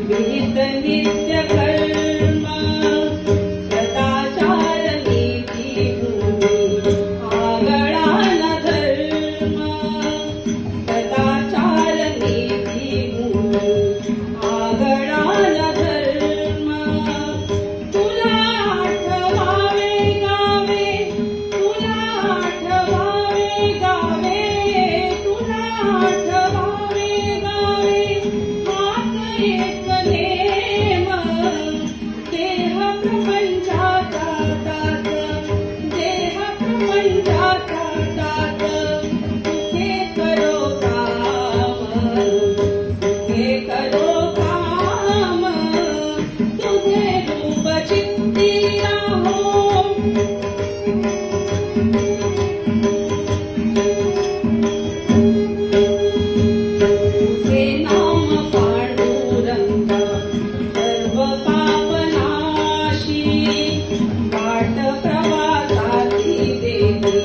विहित नित्य कर्म सदाचार नीती भूमी आगळा न धर्म सदाचार नीती भूमी आगळा न धर्म तुला आठवावे गावे तुला आठवावे गावे तुला आठवावे गावे हात एक नेम देह प्रपंचाचा दास देह प्रपंचाचा दास सुखे करो काम सुखे करो काम तुझे रूप चित्ती राहो तुझे नाम पांडुरंग सर्व पापनाशी वाट प्रवासाची देवी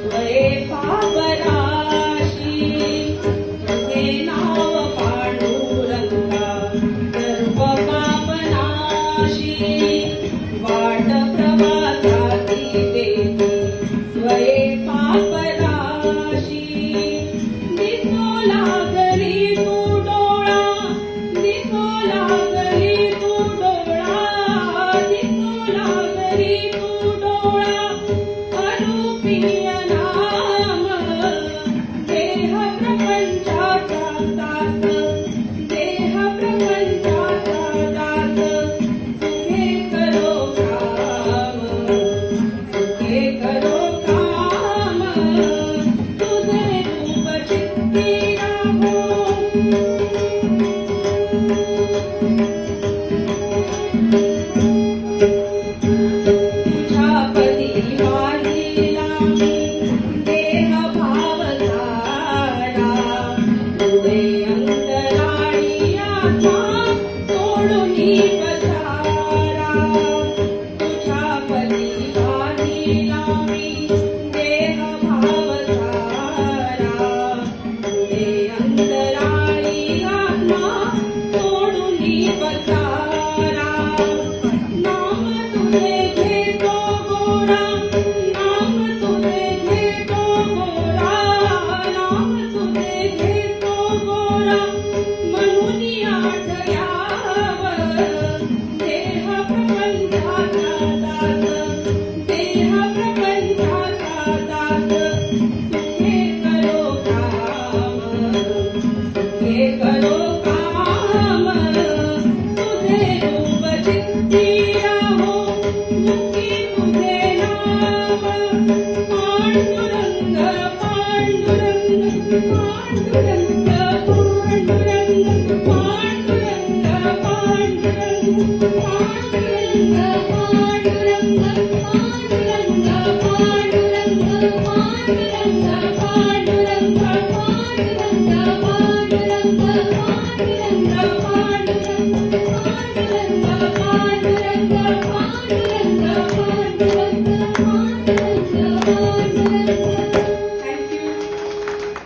स्वये पापराशी तुझे नाव पांडुरंगा सर्व पापनाशी वाट प्रवासाची देवी स्वये पापराशी दिसो लागली तू डोळा दिसो लागली तू डोळा दिसो लागली तू डोळा अरूपीय नाम देह प्रपंचाचा दास देह प्रपंचाचा दास सुखे करो काम सुखे करो काम तुझे रूप चित्ती राहो तुझ्या पदी वाहिला देह भाव सारा तुझे अंतराळी आत्मा सोडून पसारा तुझ्या पदी वाहिला देह भाव सारा तुझे अंतराळी आत्मा सोडून पसारा नाम तुझे घेतो गोरा नाम तुझे घेतो गोरा नाम तुझे घेतो गोरा म्हणून आठयाव देह प्रपंचाचा दास देह प्रपंचाचा दास सुखे करो काम सुखे करो काम तुझे रूप चित्ती राहो मुखी तुझे नाम पांडुरंग पांडुरंग पांडुरंग पांडुरंग पांडुरंग पांडुरंग पांडुरंग पांडुरंग पांडुरंग पांडुरंग पांडुरंग पांडुरंग पांडुरंग पांडुरंग पांडुरंग पांडुरंग पांडुरंग पांडुरंग पांडुरंग